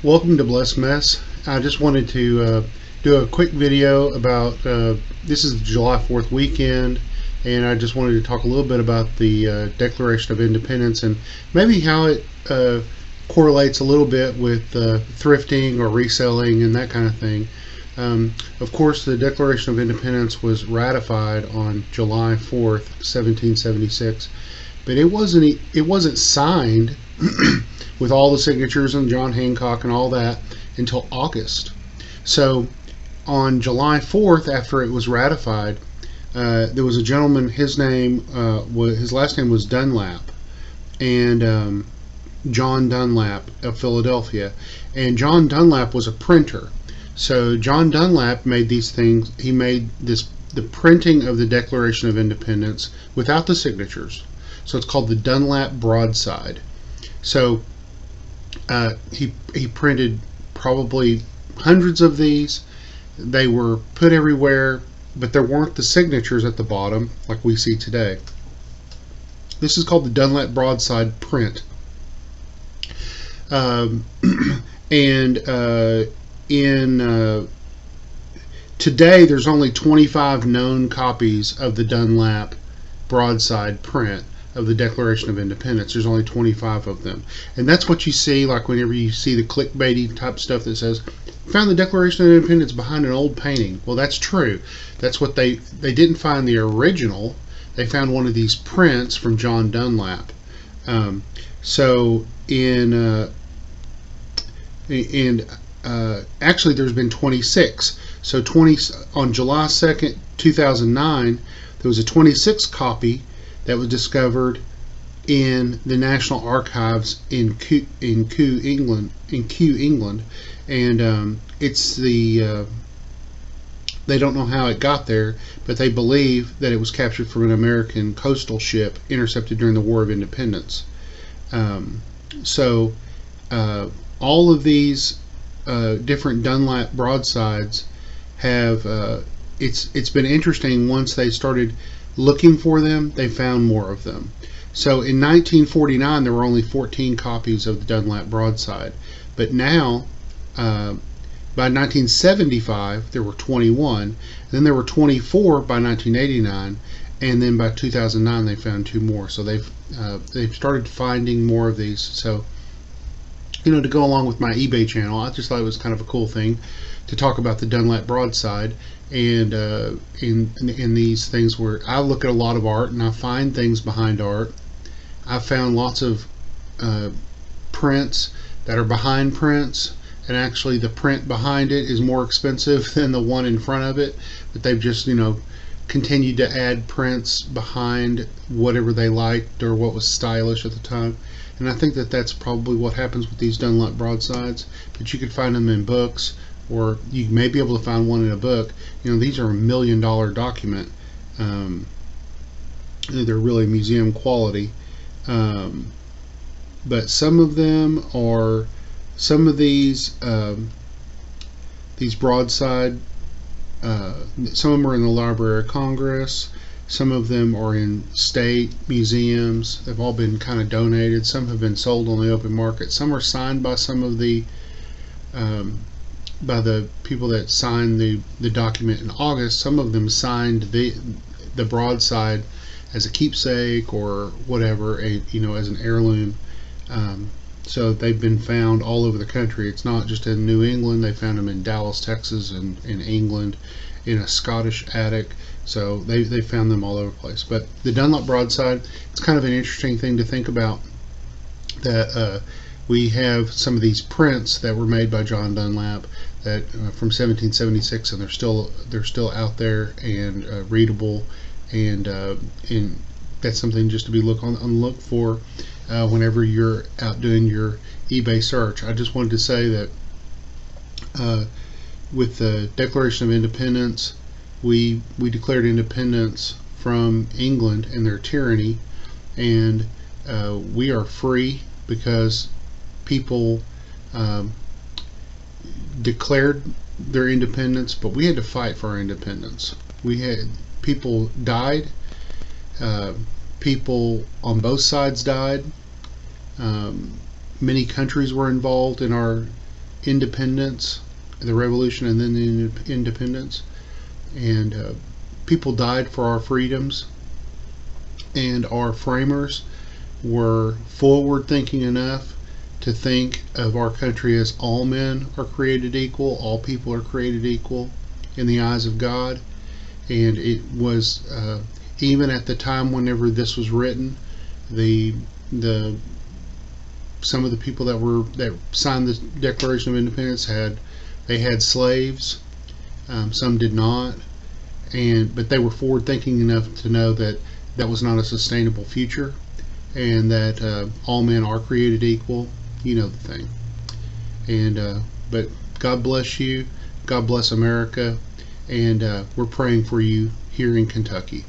Welcome to Blessed Mess. I just wanted to do a quick video about this is July 4th weekend, and I just wanted to talk a little bit about the Declaration of Independence and maybe how it correlates a little bit with thrifting or reselling and that kind of thing. Of course, the Declaration of Independence was ratified on July 4th, 1776, but it wasn't signed with all the signatures and John Hancock and all that until August. So on July 4th, after it was ratified, there was a gentleman. His last name was Dunlap, and John Dunlap of Philadelphia. And John Dunlap was a printer. So John Dunlap made these things. He made the printing of the Declaration of Independence without the signatures. So it's called the Dunlap broadside. So he printed probably hundreds of these. They were put everywhere, but there weren't the signatures at the bottom like we see today. This is called the Dunlap broadside print. Today there's only 25 known copies of the Dunlap broadside print of the Declaration of Independence. There's only 25 of them, and that's what you see like whenever you see the clickbaity type stuff that says found the Declaration of Independence behind an old painting. Well, that's true. That's what they didn't find the original. They found one of these prints from John Dunlap. Actually there's been 26. So on July 2nd 2009 there was a 26th copy that was discovered in the National Archives in Kew, England, and it's they don't know how it got there, but they believe that it was captured from an American coastal ship intercepted during the War of Independence. So all of these different Dunlap broadsides have it's been interesting. Once they started looking for them, they found more of them. So in 1949 there were only 14 copies of the Dunlap broadside, but now by 1975 there were 21, then there were 24 by 1989, and then by 2009 they found 2 more. So they've started finding more of these. So, you know, to go along with my eBay channel, I just thought it was kind of a cool thing to talk about the Dunlap broadside. And in these things where I look at a lot of art and I find things behind art, I found lots of prints that are behind prints, and actually the print behind it is more expensive than the one in front of it, but they've just, you know, continued to add prints behind whatever they liked or what was stylish at the time. And I think that that's probably what happens with these Dunlap broadsides. But you could find them in books, or you may be able to find one in a book. You know, these are $1 million document. They're really museum quality. But some of them are, some of these broadside, some of them are in the Library of Congress. Some of them are in state museums. They've all been kind of donated. Some have been sold on the open market. Some are signed by some of the by the people that signed the document in August. Some of them signed the broadside as a keepsake or whatever, you know, as an heirloom. So they've been found all over the country. It's not just in New England. They found them in Dallas, Texas, and in England, in a Scottish attic. So they found them all over the place. But the Dunlap broadside, it's kind of an interesting thing to think about, that we have some of these prints that were made by John Dunlap that from 1776, and they're still out there and readable, and that's something just to be on the look for whenever you're out doing your eBay search. I just wanted to say that with the Declaration of Independence, we declared independence from England and their tyranny, and we are free because people declared their independence, but we had to fight for our independence. People died, people on both sides died. Many countries were involved in our independence, the revolution, and then the independence. And people died for our freedoms, and our framers were forward thinking enough to think of our country as all men are created equal, all people are created equal in the eyes of God. And it was even at the time whenever this was written, the some of the people that signed the Declaration of Independence had slaves. Some did not, but they were forward thinking enough to know that that was not a sustainable future, and that all men are created equal. You know the thing. And but God bless you. God bless America. And we're praying for you here in Kentucky.